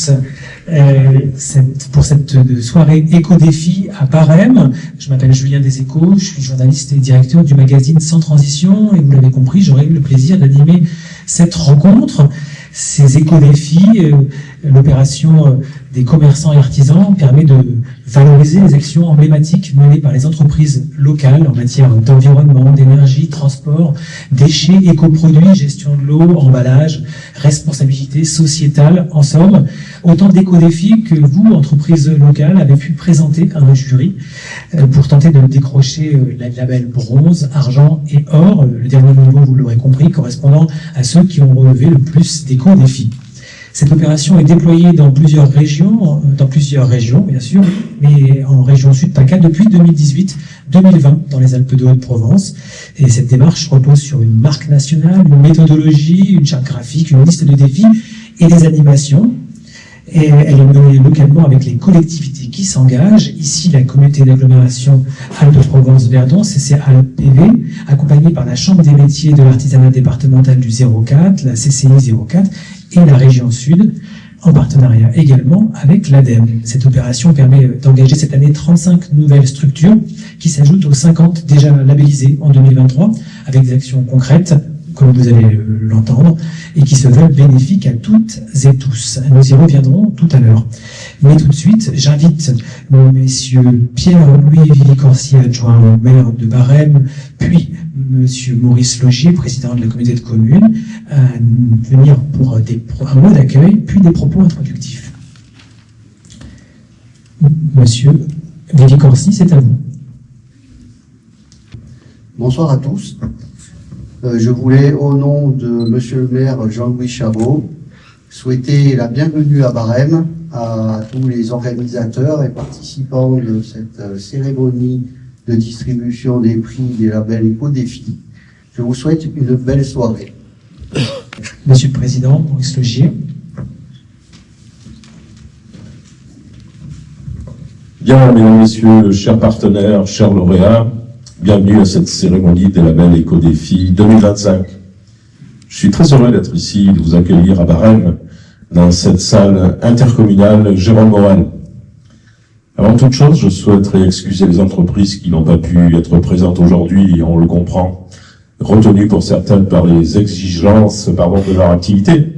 tous pour cette soirée Éco-Défi à Barème. Je m'appelle Julien Deséchos, je suis journaliste et directeur du magazine Sans Transition et vous l'avez compris, j'aurai le plaisir d'animer cette rencontre. Ces éco-défis, l'opération des commerçants et artisans permet de valoriser les actions emblématiques menées par les entreprises locales en matière d'environnement, d'énergie, transport, déchets, éco-produits, gestion de l'eau, emballage, responsabilité sociétale, en somme, autant d'éco-défis que vous, entreprises locales, avez pu présenter à un jury pour tenter de décrocher les labels bronze, argent et or, le dernier niveau, vous l'aurez compris, correspondant à ceux qui ont relevé le plus d'éco-défis. Cette opération est déployée dans plusieurs régions bien sûr, mais en région Sud PACA depuis 2018-2020 dans les Alpes de Haute-Provence. Et cette démarche repose sur une marque nationale, une méthodologie, une charte graphique, une liste de défis et des animations. Et elle est menée localement avec les collectivités qui s'engagent. Ici, la communauté d'agglomération Alpes-de-Provence-Verdon, CCALPV, accompagnée par la Chambre des métiers de l'artisanat départemental du 04, la CCI 04, et la région Sud, en partenariat également avec l'ADEME. Cette opération permet d'engager cette année 35 nouvelles structures qui s'ajoutent aux 50 déjà labellisées en 2023, avec des actions concrètes, comme vous allez l'entendre, et qui se veulent bénéfiques à toutes et tous. Nous y reviendrons tout à l'heure. Mais tout de suite, j'invite messieurs Pierre-Louis Villicorsi, adjoint au maire de Barème, puis monsieur Maurice Logier, président de la communauté de communes, à venir pour un mot d'accueil, puis des propos introductifs. Monsieur Villicorsi, c'est à vous. Bonsoir à tous. Je voulais, au nom de monsieur le maire Jean-Louis Chabot, souhaiter la bienvenue à Barème à tous les organisateurs et participants de cette cérémonie de distribution des prix des labels Éco-Défi. Je vous souhaite une belle soirée. Monsieur le Président, Maurice Logier. Bien, mesdames, messieurs, chers partenaires, chers lauréats, bienvenue à cette cérémonie des labels Éco-Défi 2025. Je suis très heureux d'être ici, de vous accueillir à Barème, dans cette salle intercommunale Jérôme Morel. Avant toute chose, je souhaiterais excuser les entreprises qui n'ont pas pu être présentes aujourd'hui, et on le comprend, retenues pour certaines par les exigences de leur activité.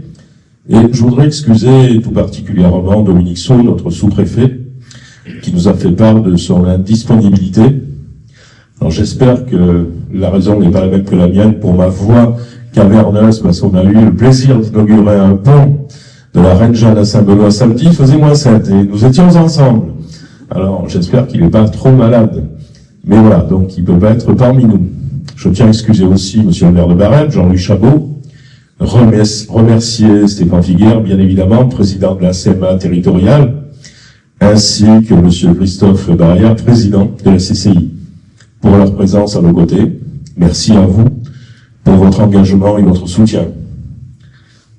Et je voudrais excuser tout particulièrement Dominique Saut, notre sous-préfet, qui nous a fait part de son indisponibilité. Alors j'espère que la raison n'est pas la même que la mienne pour ma voix caverneuse, parce qu'on a eu le plaisir d'inaugurer un pont de la Reine Jeanne à Saint-Benoît samedi, il faisait -7 et nous étions ensemble. Alors j'espère qu'il n'est pas trop malade. Mais voilà, donc il peut pas être parmi nous. Je tiens à excuser aussi monsieur le maire de Barème, Jean-Louis Chabot, remercier Stéphane Figuière, bien évidemment, président de la CMA territoriale, ainsi que monsieur Christophe Barrière, président de la CCI, pour leur présence à nos côtés. Merci à vous pour votre engagement et votre soutien.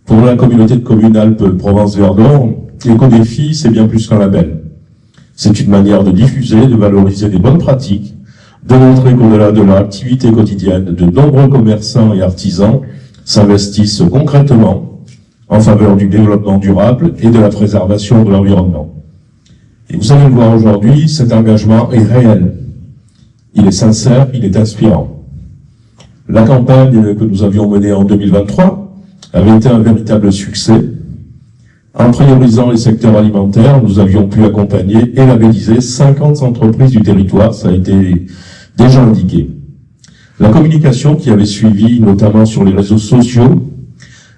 Pour la communauté de communes Alpes-Provence-Verdon, Éco-Défi, c'est bien plus qu'un label. C'est une manière de diffuser, de valoriser des bonnes pratiques, de montrer qu'au-delà de leur activité quotidienne, de nombreux commerçants et artisans s'investissent concrètement en faveur du développement durable et de la préservation de l'environnement. Et vous allez le voir aujourd'hui, cet engagement est réel. Il est sincère, il est inspirant. La campagne que nous avions menée en 2023 avait été un véritable succès. En priorisant les secteurs alimentaires, nous avions pu accompagner et labelliser 50 entreprises du territoire, ça a été déjà indiqué. La communication qui avait suivi, notamment sur les réseaux sociaux,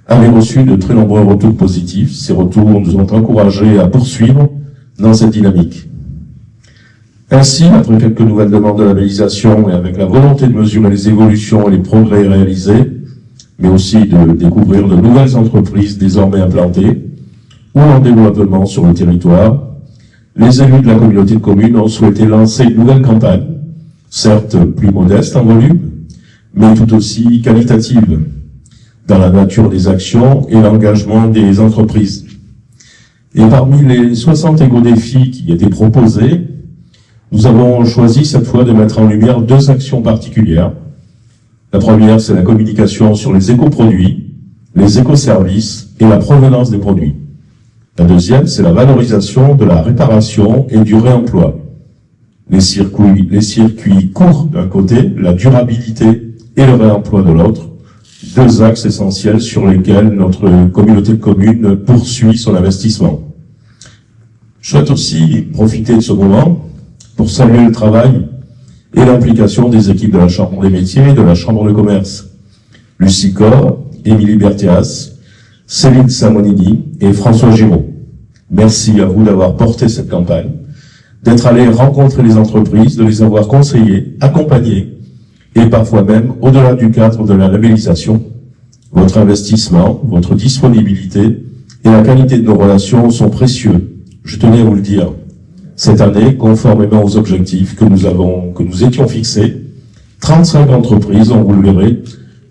avait reçu de très nombreux retours positifs. Ces retours nous ont encouragés à poursuivre dans cette dynamique. Ainsi, après quelques nouvelles demandes de labellisation et avec la volonté de mesurer les évolutions et les progrès réalisés, mais aussi de découvrir de nouvelles entreprises désormais implantées ou en développement sur le territoire, les élus de la communauté de communes ont souhaité lancer une nouvelle campagne, certes plus modeste en volume, mais tout aussi qualitative dans la nature des actions et l'engagement des entreprises. Et parmi les 60 éco-défis qui étaient proposés, nous avons choisi cette fois de mettre en lumière deux actions particulières. La première, c'est la communication sur les éco-produits, les éco-services et la provenance des produits. La deuxième, c'est la valorisation de la réparation et du réemploi. Les circuits courts d'un côté, la durabilité et le réemploi de l'autre, deux axes essentiels sur lesquels notre communauté de communes poursuit son investissement. Je souhaite aussi profiter de ce moment pour saluer le travail et l'implication des équipes de la Chambre des métiers et de la Chambre de commerce. Lucie Corr, Émilie Berthias, Céline Samonini et François Giraud. Merci à vous d'avoir porté cette campagne, d'être allé rencontrer les entreprises, de les avoir conseillées, accompagnées, et parfois même, au-delà du cadre de la labellisation, votre investissement, votre disponibilité et la qualité de nos relations sont précieux. Je tenais à vous le dire. Cette année, conformément aux objectifs que nous étions fixés, 35 entreprises ont, vous le verrez,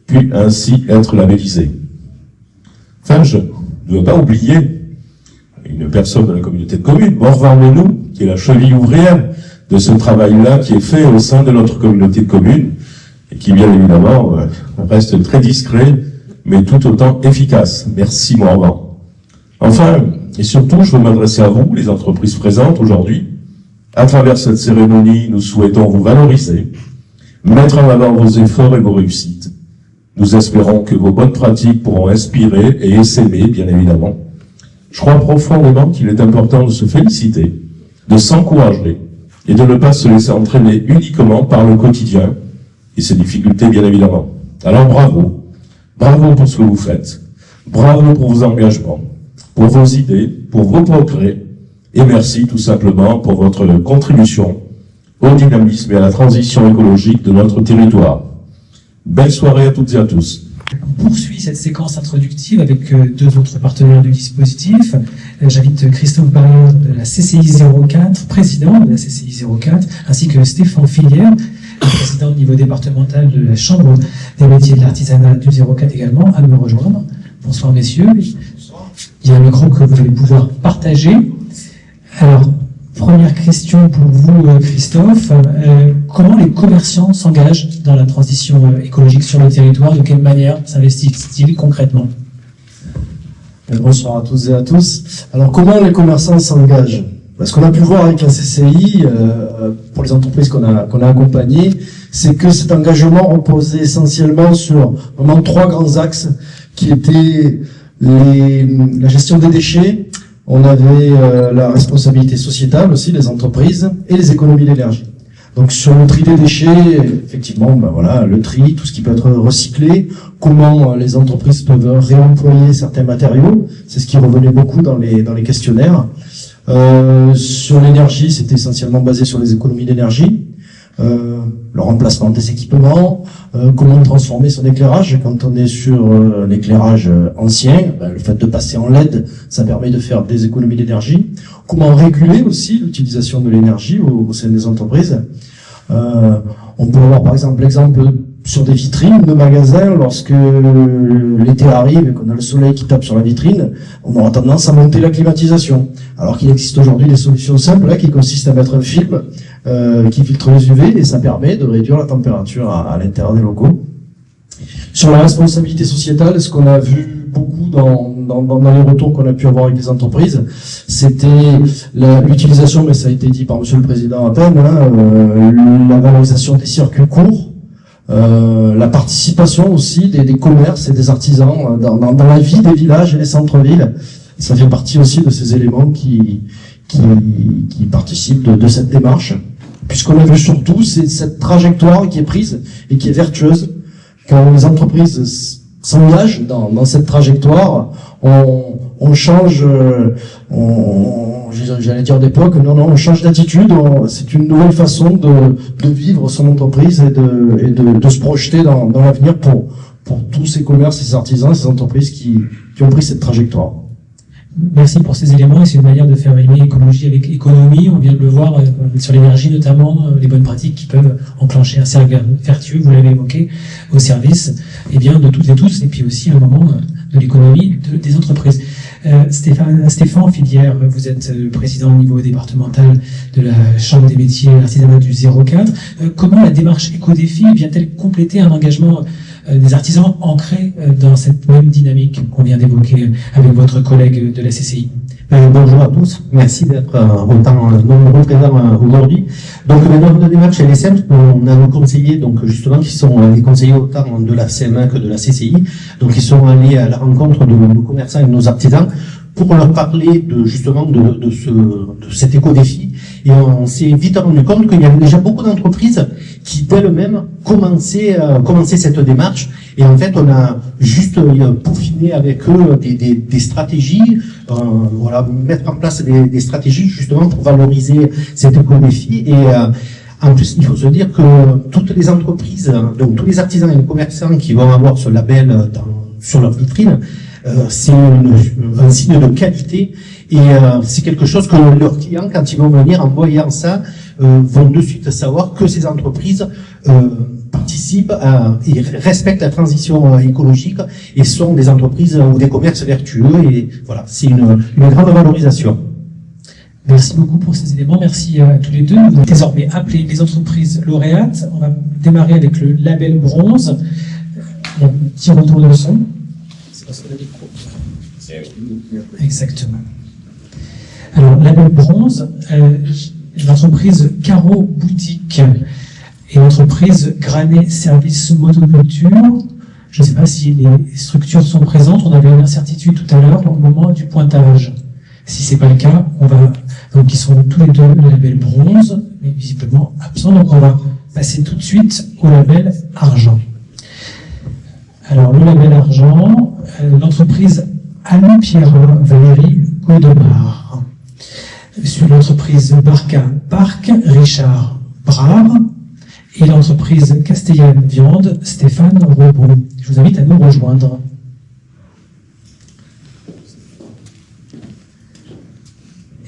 pu ainsi être labellisées. Enfin, je ne veux pas oublier une personne de la communauté de communes, Morvan Menou, qui est la cheville ouvrière de ce travail-là qui est fait au sein de notre communauté de communes et qui, bien évidemment, reste très discret, mais tout autant efficace. Merci, Morvan. Enfin, et surtout, je veux m'adresser à vous, les entreprises présentes aujourd'hui. À travers cette cérémonie, nous souhaitons vous valoriser, mettre en avant vos efforts et vos réussites. Nous espérons que vos bonnes pratiques pourront inspirer et essaimer, bien évidemment. Je crois profondément qu'il est important de se féliciter, de s'encourager et de ne pas se laisser entraîner uniquement par le quotidien et ses difficultés, bien évidemment. Alors bravo. Bravo pour ce que vous faites. Bravo pour vos engagements, pour vos idées, pour vos progrès. Et merci tout simplement pour votre contribution au dynamisme et à la transition écologique de notre territoire. Belle soirée à toutes et à tous. On poursuit cette séquence introductive avec deux autres partenaires du dispositif. J'invite Christophe Barrière de la CCI 04, président de la CCI 04, ainsi que Stéphane Filière, président au niveau départemental de la Chambre des métiers de l'artisanat du 04 également, à me rejoindre. Bonsoir messieurs. Il y a un micro que vous allez pouvoir partager. Alors, première question pour vous, Christophe. Comment les commerçants s'engagent dans la transition écologique sur le territoire? De quelle manière s'investissent-ils concrètement? Bonsoir à tous et à tous. Alors, comment les commerçants s'engagent? Ce qu'on a pu voir avec la CCI, pour les entreprises qu'on a accompagnées, c'est que cet engagement reposait essentiellement sur vraiment trois grands axes qui étaient la gestion des déchets. On avait la responsabilité sociétale aussi des entreprises et les économies d'énergie. Donc sur le tri des déchets, effectivement, voilà, le tri, tout ce qui peut être recyclé, comment les entreprises peuvent réemployer certains matériaux, c'est ce qui revenait beaucoup dans les questionnaires. Sur l'énergie, c'était essentiellement basé sur les économies d'énergie, le remplacement des équipements, comment transformer son éclairage quand on est sur l'éclairage ancien, le fait de passer en LED, ça permet de faire des économies d'énergie. Comment réguler aussi l'utilisation de l'énergie au sein des entreprises. On peut avoir par exemple l'exemple sur des vitrines de magasins, lorsque l'été arrive et qu'on a le soleil qui tape sur la vitrine, on aura tendance à monter la climatisation. Alors qu'il existe aujourd'hui des solutions simples là, qui consistent à mettre un film qui filtre les UV et ça permet de réduire la température à l'intérieur des locaux. Sur la responsabilité sociétale, ce qu'on a vu beaucoup dans les retours qu'on a pu avoir avec les entreprises, c'était l'utilisation, mais ça a été dit par Monsieur le Président à peine, la valorisation des circuits courts, la participation aussi des commerces et des artisans dans la vie des villages et des centres-villes. Ça fait partie aussi de ces éléments qui participent de cette démarche. Puisqu'on a vu surtout, c'est cette trajectoire qui est prise et qui est vertueuse. Quand les entreprises s'engagent dans cette trajectoire, on change, j'allais dire d'époque, on change d'attitude, c'est une nouvelle façon de vivre son entreprise et de se projeter dans l'avenir pour tous ces commerces, ces artisans, ces entreprises qui ont pris cette trajectoire. Merci pour ces éléments et c'est une manière de faire aimer écologie avec économie. On vient de le voir sur l'énergie notamment, les bonnes pratiques qui peuvent enclencher un cercle vertueux, vous l'avez évoqué, au service de toutes et tous, et puis aussi le moment de l'économie des entreprises. Stéphane Filière, vous êtes président au niveau départemental de la Chambre des métiers et l'artisanat du 04. Comment la démarche éco-défi vient-elle compléter un engagement des artisans ancrés dans cette même dynamique qu'on vient d'évoquer avec votre collègue de la CCI? Bonjour à tous, merci d'être autant nombreux présents aujourd'hui. Donc notre démarche elle est simple, on a nos conseillers donc justement qui sont les conseillers autant de la CMA que de la CCI, donc ils sont allés à la rencontre de nos commerçants et de nos artisans pour leur parler de justement de cet éco-défi. Et on s'est vite rendu compte qu'il y avait déjà beaucoup d'entreprises qui d'elles-mêmes commençaient cette démarche. Et en fait, on a juste peaufiné avec eux des stratégies, voilà, mettre en place des stratégies justement pour valoriser cet éco-défi. Et en plus, il faut se dire que toutes les entreprises, donc tous les artisans et les commerçants qui vont avoir ce label sur leur vitrine, c'est un signe de qualité. Et c'est quelque chose que leurs clients, quand ils vont venir en voyant ça, vont de suite savoir que ces entreprises participent et respectent la transition écologique et sont des entreprises ou des commerces vertueux. Et voilà, c'est une grande valorisation. Merci beaucoup pour ces éléments. Merci à tous les deux. Vous êtes désormais appelés les entreprises lauréates. On va démarrer avec le label bronze. Il y a un petit retour de son. C'est parce que le micro. Exactement. Alors, label bronze, l'entreprise Caro Boutique et l'entreprise Granet Service Motoculture. Je ne sais pas si les structures sont présentes. On avait une incertitude tout à l'heure au moment du pointage. Si c'est pas le cas, donc ils sont tous les deux le label bronze, mais visiblement absents. Donc on va passer tout de suite au label argent. Alors, le label argent, l'entreprise Alain Pierrin Valérie Godemar. Sur l'entreprise Barca Parc, Richard Brard, et l'entreprise Castellane Viande, Stéphane Robon. Je vous invite à nous rejoindre.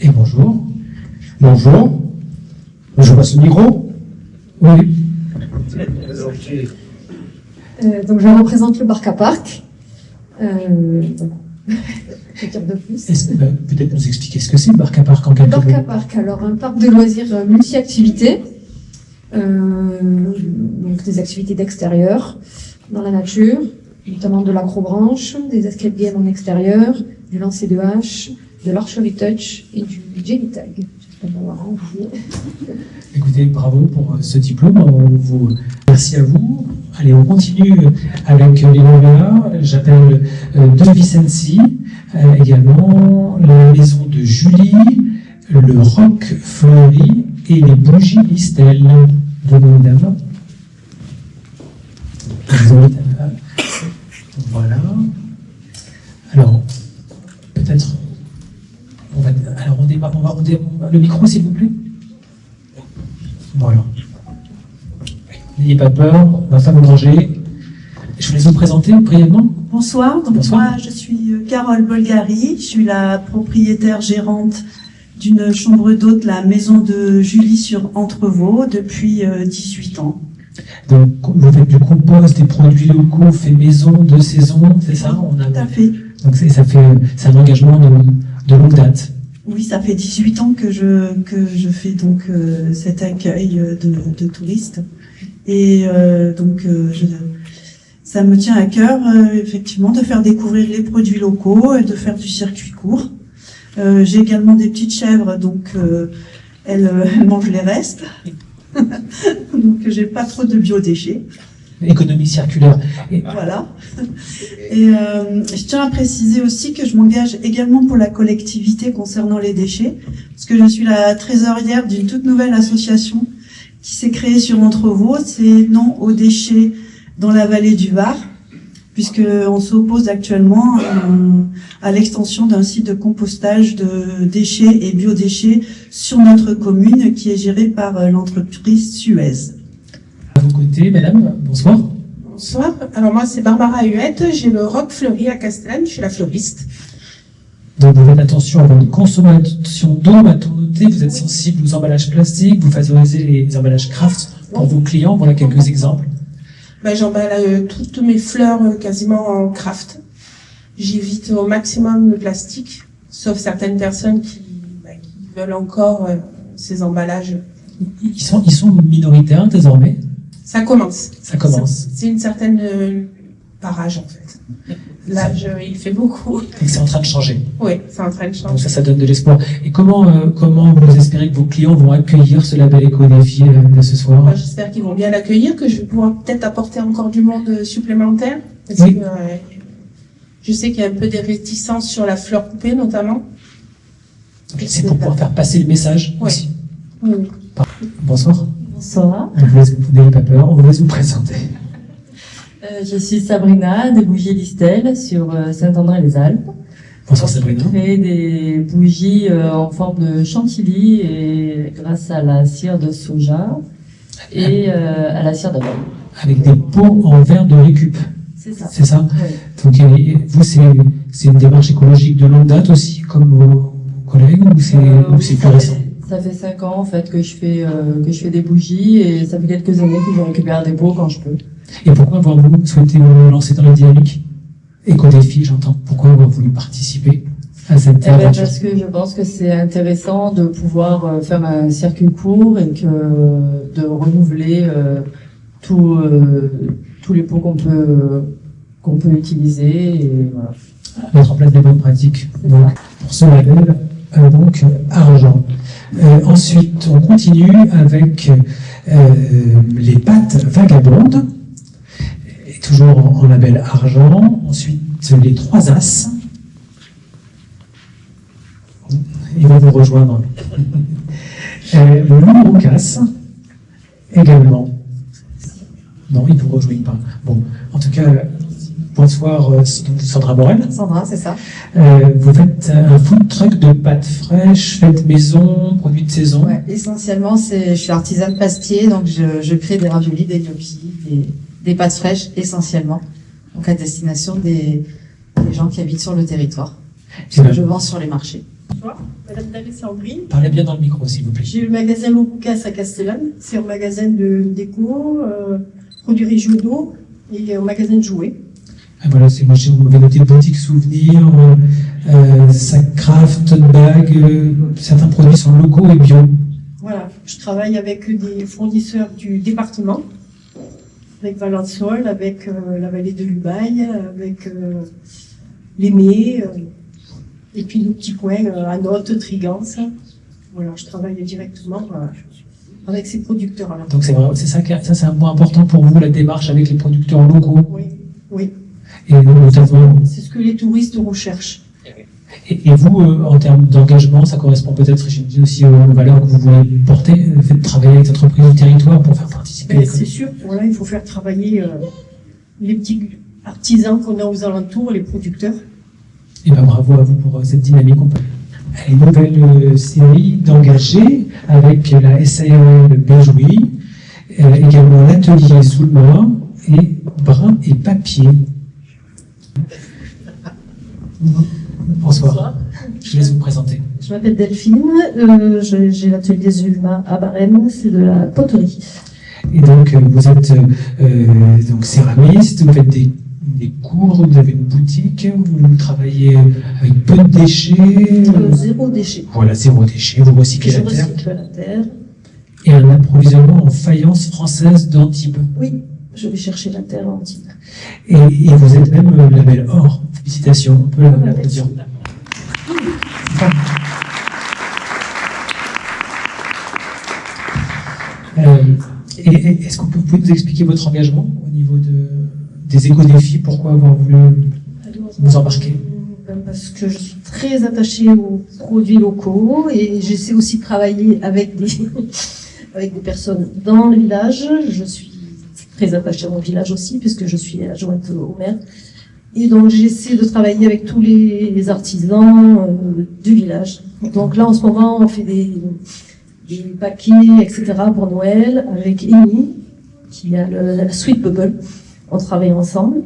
Et bonjour. Bonjour. Je passe le micro. Oui. Donc je représente le Barca Parc. Je dire de plus. Peut-être nous expliquer ce que c'est le Barca Parc en quelques mots. Barca Parc, alors un parc de loisirs multi-activités, donc des activités d'extérieur, dans la nature, notamment de l'acrobranche, des escape games en extérieur, du lancer de hache, de l'archery touch et du jelly tag. J'espère m'avoir oublié. Écoutez, bravo pour ce diplôme. Merci à vous. Allez, on continue avec les lauréats. J'appelle De Vicenzi, également la maison de Julie, le Roc Fleuri et les bougies Listel. Venez, mesdames. Voilà. Alors, peut-être. On démarre. Le micro, s'il vous plaît. Voilà. N'ayez pas peur, on va pas vous manger. Je vous laisse vous présenter brièvement. Bonsoir, donc Bonsoir. moi je suis Carole Bolgari, je suis la propriétaire gérante d'une chambre d'hôte, la maison de Julie sur Entrevaux, depuis 18 ans. Donc vous faites du compost, des produits locaux, fait maison, de saison, c'est ça? Tout à fait. Donc c'est un engagement de longue date. Oui, ça fait 18 ans que je fais donc cet accueil de touristes. Et ça me tient à cœur, effectivement, de faire découvrir les produits locaux et de faire du circuit court. J'ai également des petites chèvres, donc elles mangent les restes. Donc j'ai pas trop de biodéchets. Économie circulaire. Voilà. Et je tiens à préciser aussi que je m'engage également pour la collectivité concernant les déchets, parce que je suis la trésorière d'une toute nouvelle association qui s'est créée sur Entrevaux, c'est Non aux déchets dans la vallée du Var, puisqu'on s'oppose actuellement à l'extension d'un site de compostage de déchets et biodéchets sur notre commune qui est gérée par l'entreprise Suez. À vos côtés, madame, bonsoir. Bonsoir, alors moi c'est Barbara Huette, j'ai le Roc Fleuri à Castellane, je suis la fleuriste. Donc vous faites attention à votre consommation d'eau, maintenant notez, vous êtes sensible aux emballages plastiques, vous favorisez les emballages craft pour vos clients, voilà quelques exemples. J'emballe toutes mes fleurs quasiment en craft. J'évite au maximum le plastique, sauf certaines personnes qui veulent encore ces emballages. Ils sont minoritaires désormais. Ça commence. Ça commence. C'est une certaine par âge en fait. L'âge, il fait beaucoup. Et c'est en train de changer. Oui, c'est en train de Donc changer. ça donne de l'espoir. Et comment vous espérez que vos clients vont accueillir ce label éco-défi de ce soir? Moi, j'espère qu'ils vont bien l'accueillir, que je vais pouvoir peut-être apporter encore du monde supplémentaire. Parce Oui. que je sais qu'il y a un peu des réticences sur la fleur coupée, notamment. C'est pour pouvoir faire passer le message Ouais. aussi. Oui, oui. Bonsoir. Bonsoir, On vous laisse, n'ayez pas peur, on vous laisse vous présenter. je suis Sabrina des bougies Listel sur Saint-André-les-Alpes. Bonsoir Sabrina. Je crée des bougies en forme de chantilly et grâce à la cire de soja et à la cire d'abeille. Avec des pots en verre de récup, C'est ça. c'est ça? Ouais. Donc vous, c'est une démarche écologique de longue date aussi, comme vos collègues, ou c'est Oui, plus récent? ça fait 5 ans en fait que je fais des bougies et ça fait quelques années que je récupère des pots quand je peux. Et pourquoi avoir-vous souhaité vous lancer dans la dynamique éco-défi, j'entends? Pourquoi avoir voulu participer à cette Eh ben, aventure? parce que je pense que c'est intéressant de pouvoir faire un circuit court et de renouveler tous les pots qu'on peut utiliser. Et voilà. Mettre en place des bonnes pratiques. Donc, pour ce label, donc argent. Ensuite, on continue avec les pâtes vagabondes, et toujours en label argent. Ensuite, les 3 As. Ils vont vous rejoindre. Le Roucas, également. Non, ils ne vous rejoignent pas. Bon, en tout cas, bonsoir Sandra Morel. Sandra, c'est ça. Vous faites un food truck de pâtes fraîches, faites maison, produits de saison. Ouais, essentiellement, je suis artisane pastier, donc je crée des raviolis, des gnocchis, des pâtes fraîches, essentiellement. Donc à destination des gens qui habitent sur le territoire. C'est Que bien. je vends sur les marchés. Bonsoir, Madame David Sandrine. Parlez bien dans le micro, s'il vous plaît. J'ai le magasin Loucas à Castellane. C'est un magasin de déco, produits régionaux et un magasin de jouets. Ah, voilà, vous m'avez noté boutique souvenirs, sac craft, tote bag, certains produits sont locaux et bio. Voilà, je travaille avec des fournisseurs du département, avec Valençol, avec la vallée de l'Ubaye, avec l'Aimé, et puis nos petits coins à Note, Trigance. Voilà, je travaille directement avec ces producteurs-là. Donc c'est ça, ça c'est un point important pour vous, la démarche avec les producteurs locaux. Oui, oui. Et notamment. C'est ce que les touristes recherchent. Et vous, en termes d'engagement, ça correspond peut-être, j'ai dit aussi aux valeurs que vous voulez porter, le fait de travailler avec l'entreprise du territoire pour faire participer. Mais c'est sûr, voilà, il faut faire travailler les petits artisans qu'on a aux alentours, les producteurs. Et bien bravo à vous pour cette dynamique. On peut... Une nouvelle série d'engagés avec la SARL Béjouy, également l'atelier Soulma et Brin et Papier. Bonsoir. Je vous laisse vous présenter. Je m'appelle Delphine, j'ai l'atelier Zulma à Barème, c'est de la poterie. Et donc, vous êtes donc céramiste, vous faites des cours, vous avez une boutique, vous travaillez avec peu de déchets. Zéro déchet. Voilà, zéro déchet, vous recyclez Je la terre. recycle la terre. Et un approvisionnement en faïence française d'Antibes. Oui, je vais chercher la terre en Antibes. Et vous êtes même label or. Félicitations, on peut l'applaudir. Est-ce que vous pouvez nous expliquer votre engagement au niveau des éco-défis? Pourquoi avoir voulu vous embarquer? Parce que je suis très attachée aux produits locaux et j'essaie aussi de travailler avec des personnes dans le village. Je suis très attachée à mon village aussi puisque je suis adjointe au maire. Et donc j'essaie de travailler avec tous les artisans du village. Donc là en ce moment on fait des paquets, etc. pour Noël avec Amy, qui a la Sweet Bubble. On travaille ensemble.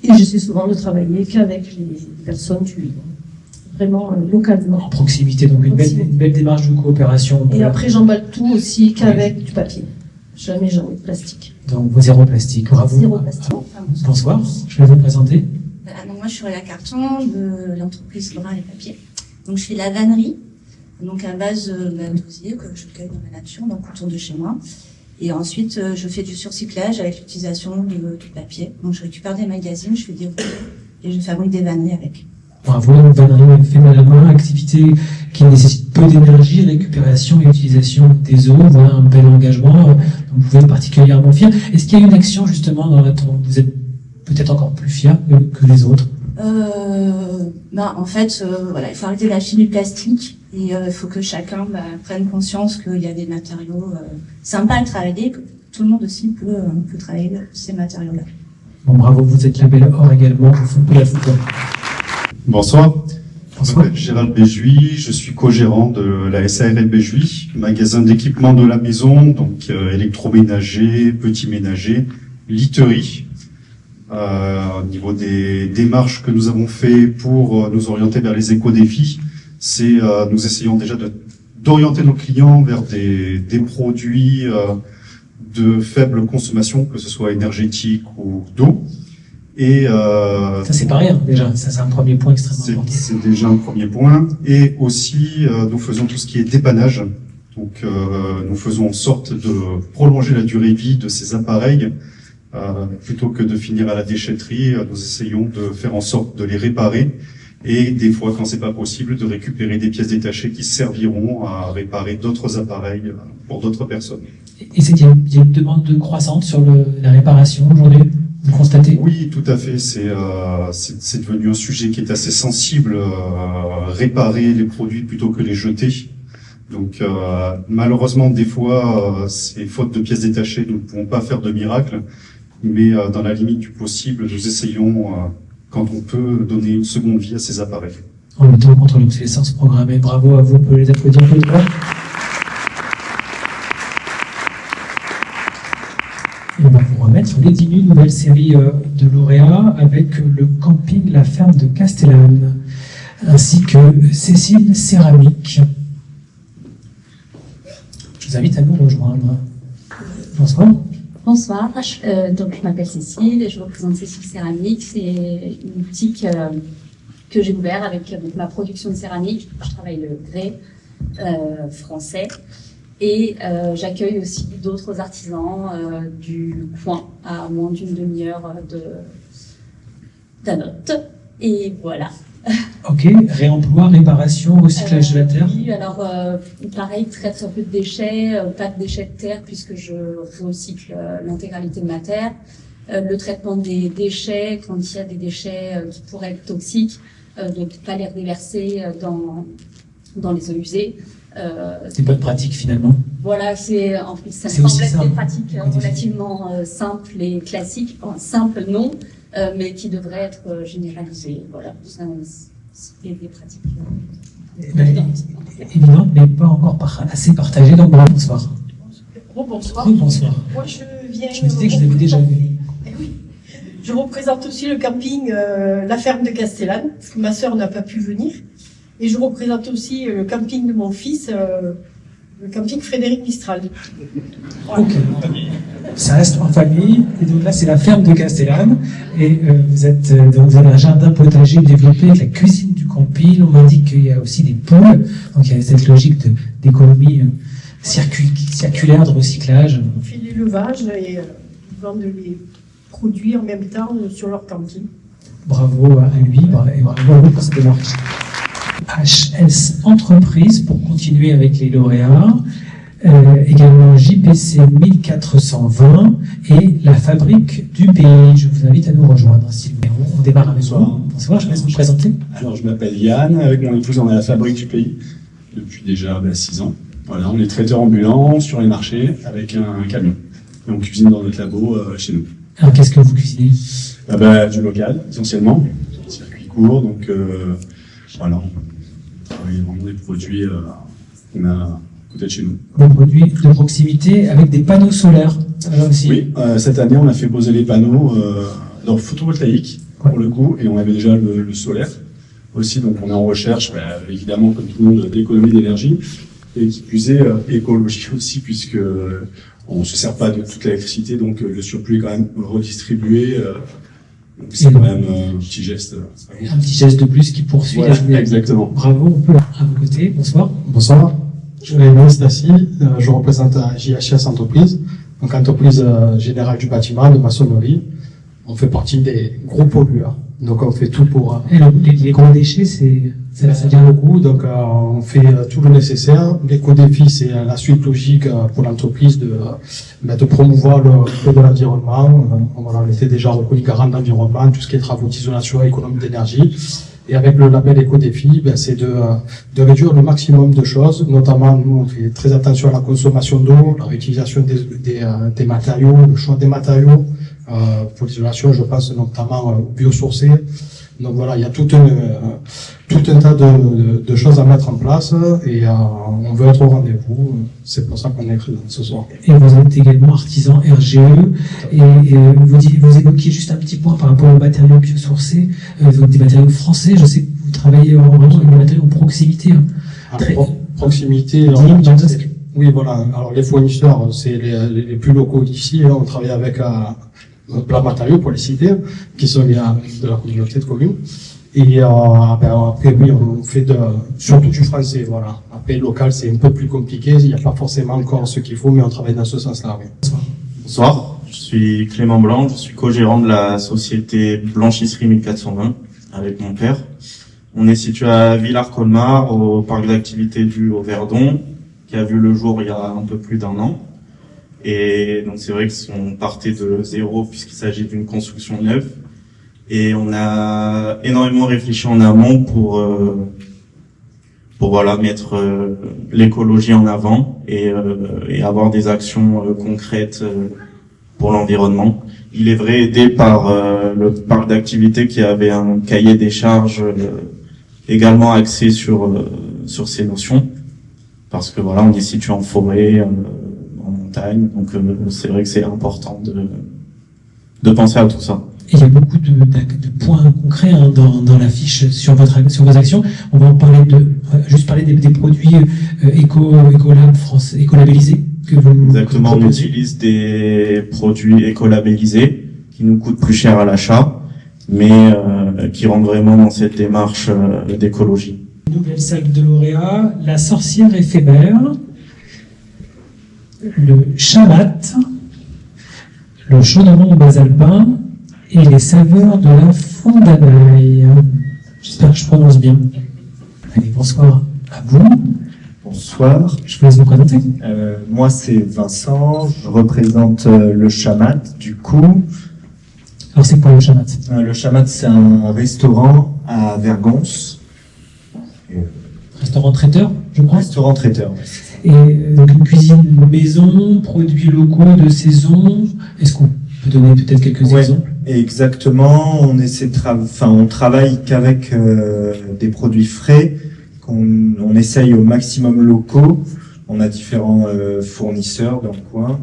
Et j'essaie souvent de travailler qu'avec les personnes vraiment localement. En proximité, donc une belle démarche de coopération. Et après j'emballe tout aussi qu'avec du papier. Jamais de plastique. Donc zéro plastique, bravo. Zéro plastique. Bonsoir, je vais vous présenter. Donc moi je suis Réa Carton de l'entreprise Brin et Papier. Donc je fais la vannerie, donc à base d'osier que je cueille dans la nature, donc autour de chez moi. Et ensuite, je fais du surcyclage avec l'utilisation du papier. Donc, je récupère des magazines, je fais des rouleaux et je fabrique des vanneries avec. Bravo, vannerie fait main à la main, activité qui nécessite peu d'énergie, récupération et utilisation des eaux. Voilà un bel engagement dont vous pouvez être particulièrement fier. Est-ce qu'il y a une action justement dans laquelle vous êtes peut-être encore plus fier que les autres? En fait, voilà, il faut arrêter la chimie plastique et il faut que chacun prenne conscience qu'il y a des matériaux sympas à travailler, que tout le monde aussi peut travailler ces matériaux-là. Bon, bravo, vous êtes label or également de la football. Bonsoir. Je m'appelle Gérald Béjouy, je suis co-gérant de la SARL Béjouy, magasin d'équipement de la maison, donc électroménager, petit ménager, literie. Au niveau des démarches que nous avons fait pour nous orienter vers les éco-défis, c'est nous essayons déjà d'orienter nos clients vers des produits de faible consommation, que ce soit énergétique ou d'eau. Et ça c'est pas rien déjà, ça c'est un premier point extrêmement important. C'est déjà un premier point. Et aussi nous faisons tout ce qui est dépannage. Donc nous faisons en sorte de prolonger la durée de vie de ces appareils. Plutôt que de finir à la déchetterie, nous essayons de faire en sorte de les réparer et des fois, quand c'est pas possible, de récupérer des pièces détachées qui serviront à réparer d'autres appareils pour d'autres personnes. Et il y a une demande croissante sur la réparation aujourd'hui, vous constatez? Oui, tout à fait. C'est devenu un sujet qui est assez sensible, réparer les produits plutôt que les jeter. Donc malheureusement, des fois, c'est faute de pièces détachées, nous ne pouvons pas faire de miracle. Mais dans la limite du possible, nous essayons, quand on peut, donner une seconde vie à ces appareils. En luttant contre l'obsolescence programmée. Bravo à vous, on peut les applaudir un peu de droit. Et on va vous remettre sur les 10 000 nouvelles séries de lauréats avec le camping La Ferme de Castellane, ainsi que Cécile Céramique. Je vous invite à nous rejoindre. Bonsoir. Bonsoir, donc je m'appelle Cécile et je représente Cécile Céramique. C'est une boutique que j'ai ouverte avec ma production de céramique. Je travaille le grès français et j'accueille aussi d'autres artisans du coin à moins d'une demi-heure d'Anote. Et voilà. Ok, réemploi, réparation, recyclage de la terre. Oui, alors pareil, très peu de déchets, pas de déchets de terre puisque je recycle l'intégralité de ma terre. Le traitement des déchets, quand il y a des déchets qui pourraient être toxiques, donc pas les déverser dans les eaux usées. C'est bonne pratique finalement. Voilà, en plus ça semble être des pratiques relativement simples et classiques, enfin, simples non, mais qui devraient être généralisées. Voilà, c'est des pratiques évidentes, mais pas encore assez partagées. Donc bonsoir. Bonsoir. Oui, bonsoir. Moi je viens. Je me disais que je l'avais déjà vu. Oui. Je représente aussi le camping La Ferme de Castellane, parce que ma sœur n'a pas pu venir. Et je représente aussi le camping de mon fils, le camping Frédéric Mistral. Voilà. Ok. Ça reste en famille. Et donc là, c'est la ferme de Castellane. Et vous avez un jardin potager développé avec la cuisine du camping. On m'indique qu'il y a aussi des poules. Donc il y a cette logique d'économie circulaire, de recyclage. On fait l'élevage et ils vendent les produits en même temps sur leur camping. Bravo à lui et bravo à vous pour cette démarche. HS Entreprise pour continuer avec les lauréats, également JPC 1420 et la Fabrique du Pays. Je vous invite à nous rejoindre. On démarre avec vous. Bonsoir, je vais vous présenter. Alors je m'appelle Yann, avec mon épouse on est à la Fabrique du Pays depuis déjà 6 ans. Voilà, on est traiteur ambulant sur les marchés avec un camion et on cuisine dans notre labo chez nous. Alors qu'est-ce que vous cuisinez? Du local essentiellement, circuit court, donc voilà. Oui, vraiment des produits qu'on a à côté de chez nous. Des produits de proximité avec des panneaux solaires aussi. Oui, cette année on a fait poser les panneaux photovoltaïques pour le coup, et on avait déjà le solaire aussi, donc on est en recherche, évidemment comme tout le monde, d'économie d'énergie, et qui plus est écologie aussi, puisque on ne se sert pas de toute l'électricité, donc le surplus est quand même redistribué. Donc c'est quand même un petit geste. Un petit geste de plus qui poursuit. Voilà, exactement. Bravo, on peut à vos côtés. Bonsoir. Bonsoir. Je m'appelle Stassi, je représente JHS Entreprise. donc entreprise générale du bâtiment, de maçonnerie. On fait partie des gros pollueurs. Donc on fait tout pour... Et les gros déchets, ça vient beaucoup, donc on fait tout le nécessaire. L'éco-défi, c'est la suite logique pour l'entreprise de promouvoir le respect de l'environnement. On était déjà reconnu garant de l'environnement, tout ce qui est travaux d'isolation et économie d'énergie. Et avec le label éco-défi, c'est de réduire le maximum de choses. Notamment, nous, on fait très attention à la consommation d'eau, la réutilisation des matériaux, le choix des matériaux. Pour l'isolation, je pense notamment aux biosourcés. Donc voilà, il y a tout un tas de choses à mettre en place et on veut être au rendez-vous. C'est pour ça qu'on est présent ce soir. Et vous êtes également artisan RGE et vous évoquiez juste un petit point par rapport aux matériaux biosourcés, des matériaux français. Je sais que vous travaillez vraiment avec des matériaux en proximité. Proximité. Oui, voilà. Alors les fournisseurs, c'est les plus locaux d'ici. On travaille avec Plat Matériaux, pour les citer, qui sont liés de la communauté de communes. Et après, oui, on fait surtout du français, voilà. Après, local, c'est un peu plus compliqué. Il n'y a pas forcément encore ce qu'il faut, mais on travaille dans ce sens-là. Oui. Bonsoir, je suis Clément Blanc, je suis co-gérant de la société Blanchisserie 1420 avec mon père. On est situé à Villars-Colmar, au parc d'activités du Haut-Verdon, qui a vu le jour il y a un peu plus d'1 an. Et donc c'est vrai qu'on partait de zéro puisqu'il s'agit d'une construction neuve. Et on a énormément réfléchi en amont pour voilà mettre l'écologie en avant et avoir des actions concrètes pour l'environnement. Il est vrai aidé par le parc d'activités qui avait un cahier des charges également axé sur ces notions, parce que voilà, on est situé en forêt, en montagne, donc c'est vrai que c'est important de penser à tout ça. Et il y a beaucoup de points concrets dans la fiche sur vos actions. On va en parler juste parler des produits Ecolab France, écolabellisés que vous Exactement, proposez. on utilise des produits écolabellisés qui nous coûtent plus cher à l'achat, mais qui rentrent vraiment dans cette démarche d'écologie. Nouvelle salle de lauréats, la sorcière éphémère, le chamat, le chaudron basalpin et les saveurs de la fondanaille. J'espère que je prononce bien. Allez, bonsoir à vous. Bonsoir. Je vous laisse vous présenter. Moi, c'est Vincent. Je représente le chamat, du coup. Alors, c'est quoi le chamat? Le chamat, c'est un restaurant à Vergonce. Restaurant traiteur, je crois. Restaurant traiteur, oui. Et donc une cuisine maison, produits locaux de saison. Est-ce qu'on peut donner peut-être quelques exemples? Exactement. On essaie on travaille qu'avec des produits frais qu'on essaye au maximum locaux. On a différents fournisseurs dans le coin.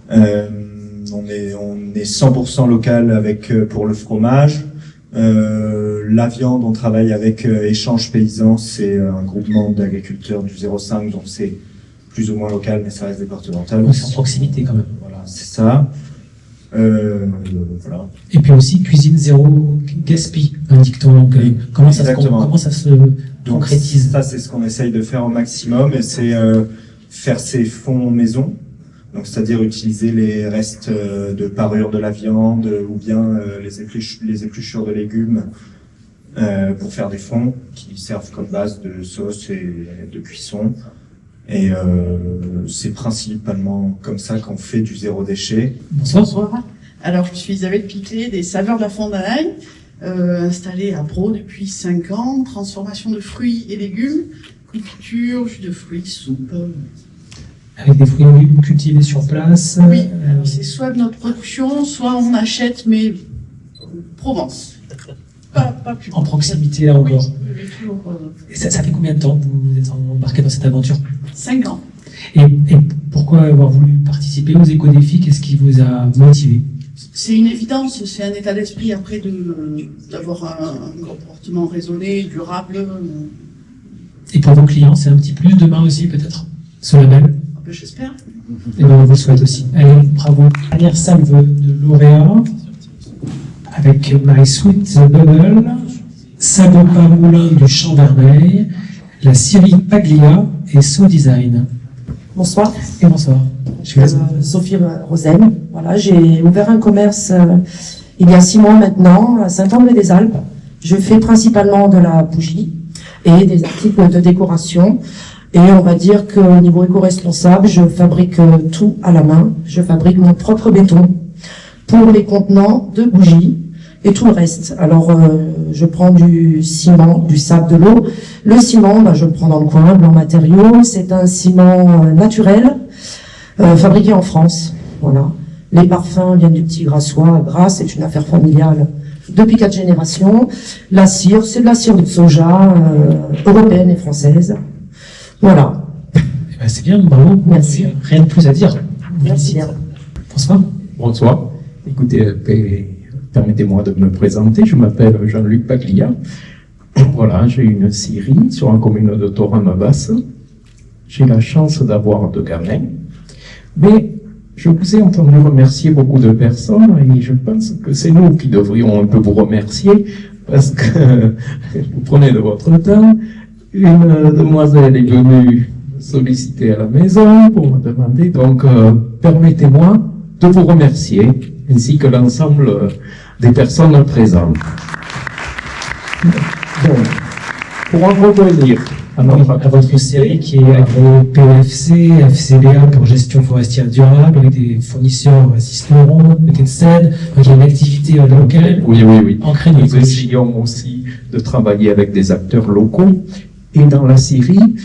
On est 100% local avec pour le fromage. La viande, on travaille avec Échange Paysan, c'est un groupement d'agriculteurs du 05, donc c'est plus ou moins local, mais ça reste départemental. Donc c'est en proximité quand même. Voilà, c'est ça. Voilà. Et puis aussi cuisine zéro gaspille, indique-t-on. Donc comment ça se concrétise? Ça, c'est ce qu'on essaye de faire au maximum, et c'est faire ses fonds maison. Donc, c'est-à-dire utiliser les restes de parure de la viande ou bien les épluchures de légumes pour faire des fonds qui servent comme base de sauce et de cuisson. Et c'est principalement comme ça qu'on fait du zéro déchet. Bonsoir. Alors, je suis Isabelle Piclet des Saveurs de la Fondanaille, installée à Bro depuis 5 ans. Transformation de fruits et légumes, confiture, jus de fruits, soupe. Avec des fruits et légumes cultivés sur place. Oui, alors c'est soit de notre production, soit on achète, mais Provence. Pas plus. En proximité, là encore. Oui, toujours, Et ça fait combien de temps que vous êtes embarqué dans cette aventure? 5 ans. Et pourquoi avoir voulu participer aux éco-défis? Qu'est-ce qui vous a motivé? C'est une évidence, c'est un état d'esprit après d'avoir un comportement raisonné, durable. Et pour vos clients, c'est un petit plus demain aussi, peut-être, ce label? J'espère. Et bien, on vous le souhaite aussi. Allez, bravo. Dernière salve de lauréats avec My Sweet Bubble, Sabopa Moulin du Champ Vermeil, la Syrie Paglia et So Design. Bonsoir. Et bonsoir. Sophie Rosen. Voilà, j'ai ouvert un commerce il y a 6 mois maintenant à Saint-André-des-Alpes. Je fais principalement de la bougie et des articles de décoration. Et on va dire qu'au niveau éco-responsable, je fabrique tout à la main. Je fabrique mon propre béton pour les contenants de bougies et tout le reste. Alors, je prends du ciment, du sable, de l'eau. Le ciment, je le prends dans le coin, blanc matériaux. C'est un ciment naturel, fabriqué en France. Voilà. Les parfums viennent du petit Grassois. Grasse, c'est une affaire familiale depuis 4 générations. La cire, c'est de la cire de soja, européenne et française. Voilà. Eh ben, c'est bien, bravo. Merci. Rien de plus à dire. Merci bien. François. Bonsoir. Écoutez, permettez-moi de me présenter. Je m'appelle Jean-Luc Paglia. Voilà, j'ai une scierie sur la commune de Thorame-Basse. J'ai la chance d'avoir 2 gamins. Mais je vous ai entendu remercier beaucoup de personnes et je pense que c'est nous qui devrions un peu vous remercier parce que vous prenez de votre temps. Une demoiselle est venue me solliciter à la maison pour me demander, donc permettez-moi de vous remercier, ainsi que l'ensemble des personnes présentes. Donc, pour en revenir à votre série qui est Agro-PEFC, FCBA pour gestion forestière durable, avec des fournisseurs Cisneron, Métécène, donc il y a une activité locale. Oui. Ancrée dans nous essayons aussi de travailler avec des acteurs locaux. Et dans la scierie,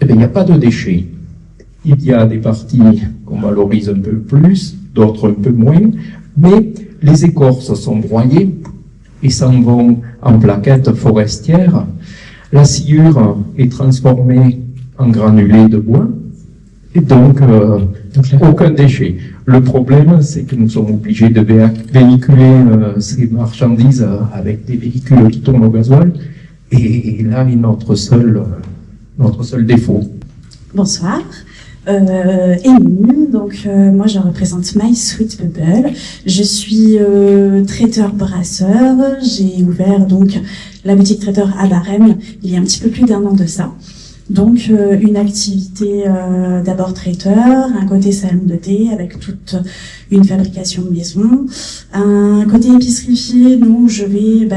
il n'y a pas de déchets. Il y a des parties qu'on valorise un peu plus, d'autres un peu moins, mais les écorces sont broyées et s'en vont en plaquettes forestières. La sciure est transformée en granulés de bois et donc aucun déchet. Le problème, c'est que nous sommes obligés de véhiculer ces marchandises avec des véhicules qui tournent au gasoil. Et là est notre seul défaut. Bonsoir. Émile, donc moi je représente My Sweet Bubble. Je suis traiteur-brasseur. J'ai ouvert donc la boutique traiteur à Barème il y a un petit peu plus d'1 an de ça. Donc une activité d'abord traiteur, un côté salon de thé avec toute une fabrication de maison, un côté épicerifié où je vais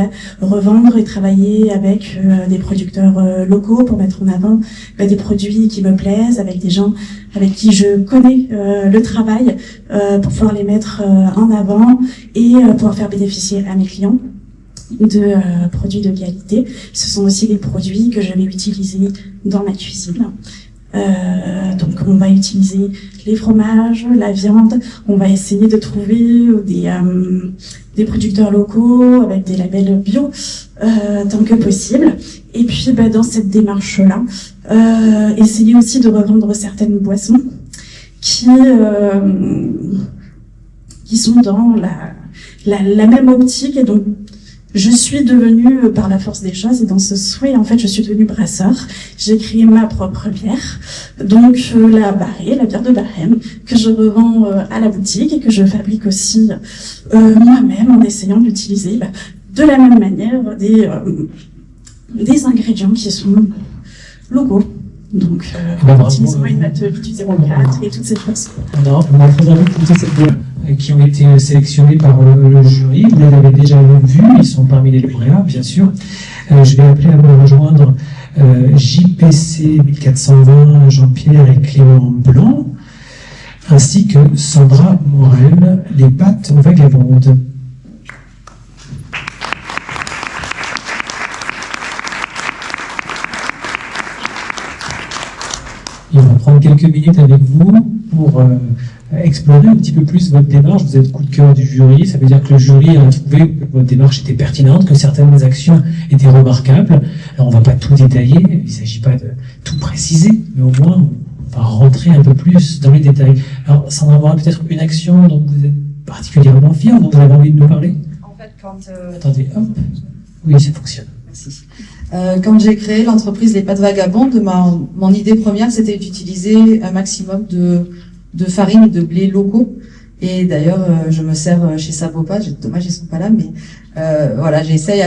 revendre et travailler avec des producteurs locaux pour mettre en avant des produits qui me plaisent, avec des gens avec qui je connais le travail pour pouvoir les mettre en avant et pouvoir faire bénéficier à mes clients de produits de qualité. Ce sont aussi des produits que je vais utiliser dans ma cuisine. Donc on va utiliser les fromages, la viande, on va essayer de trouver des producteurs locaux avec des labels bio tant que possible. Et puis dans cette démarche-là, essayer aussi de revendre certaines boissons qui sont dans la même optique. Et donc je suis devenue, par la force des choses et dans ce souhait, en fait, je suis devenue brasseur. J'ai créé ma propre bière, donc la Barré, la bière de Barème, que je revends à la boutique et que je fabrique aussi moi-même en essayant d'utiliser de la même manière des ingrédients qui sont locaux. Donc, utilisant une natte du 04 et toutes ces choses. On a vraiment toutes ces bières qui ont été sélectionnés par le jury. Vous les avez déjà vus, ils sont parmi les lauréats, bien sûr. Je vais appeler à me rejoindre JPC 1420, Jean-Pierre et Clément Blanc, ainsi que Sandra Morel, les pâtes vagabondes. Et on va prendre quelques minutes avec vous pour explorer un petit peu plus votre démarche. Vous êtes coup de cœur du jury, ça veut dire que le jury a trouvé que votre démarche était pertinente, que certaines actions étaient remarquables. Alors on ne va pas tout détailler, il ne s'agit pas de tout préciser, mais au moins on va rentrer un peu plus dans les détails. Alors Sandra Morel, peut-être une action dont vous êtes particulièrement fière, dont vous avez envie de nous parler? En fait, quand... Attendez, hop. Oui, ça fonctionne. Merci. Quand j'ai créé l'entreprise Les Pâtes Vagabondes, mon idée première, c'était d'utiliser un maximum de farine et de blé locaux. Et d'ailleurs, je me sers chez Sabopa, dommage ils sont pas là, mais voilà, j'essaye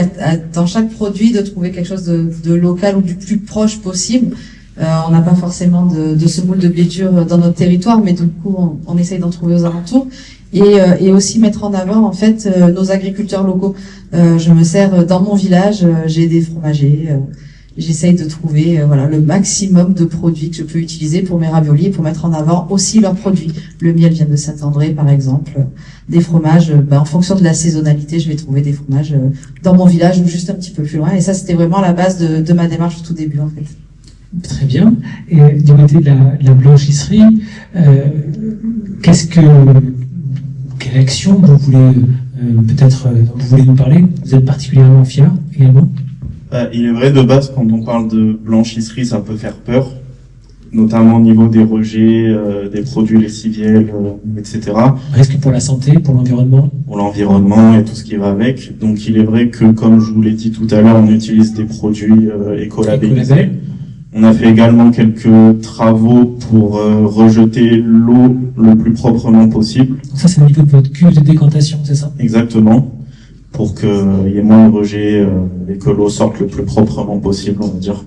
dans chaque produit de trouver quelque chose de local ou du plus proche possible. On n'a pas forcément de semoule de blé dur dans notre territoire, mais du coup, on essaye d'en trouver aux alentours. Et aussi mettre en avant, en fait, nos agriculteurs locaux. Je me sers dans mon village, j'ai des fromagers. J'essaye de trouver le maximum de produits que je peux utiliser pour mes raviolis et pour mettre en avant aussi leurs produits. Le miel vient de Saint-André, par exemple. Des fromages, en fonction de la saisonnalité, je vais trouver des fromages dans mon village ou juste un petit peu plus loin. Et ça, c'était vraiment la base de ma démarche au tout début, en fait. Très bien. Et du côté de la blanchisserie, quelle action vous voulez vous voulez nous parler? Vous êtes particulièrement fier également? Il est vrai, de base, quand on parle de blanchisserie, ça peut faire peur, notamment au niveau des rejets, des produits lessiviels, etc. Risque pour la santé, pour l'environnement? Pour l'environnement et tout ce qui va avec. Donc il est vrai que, comme je vous l'ai dit tout à l'heure, on utilise des produits écolabellisés. On a fait également quelques travaux pour rejeter l'eau le plus proprement possible. Ça, c'est au niveau de votre cuve de décantation, c'est ça? Exactement. Pour qu'il y ait moins de rejets et que l'eau sorte le plus proprement possible, on va dire.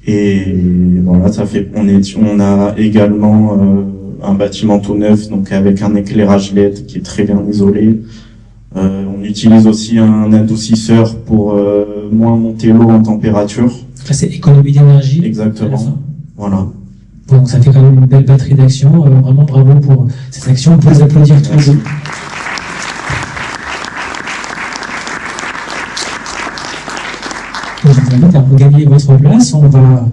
Et voilà, on a également un bâtiment tout neuf, donc avec un éclairage LED qui est très bien isolé. On utilise aussi un adoucisseur pour moins monter l'eau en température. Là, c'est économie d'énergie. Exactement. Voilà. Donc ça fait quand même une belle batterie d'actions. Vraiment bravo pour cette action. On peut les applaudir tous les deux. Je vous invite à regagner votre place. On va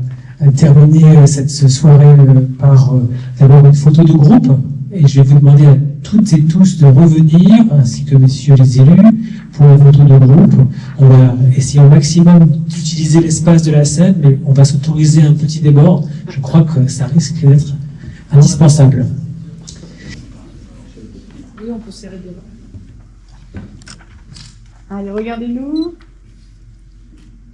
terminer cette soirée par d'abord une photo de groupe. Et je vais vous demander à toutes et tous de revenir, ainsi que messieurs les élus, pour la photo de groupe. On va essayer au maximum d'utiliser l'espace de la scène, mais on va s'autoriser un petit débord. Je crois que ça risque d'être indispensable. Oui, on peut serrer devant. Allez, regardez-nous.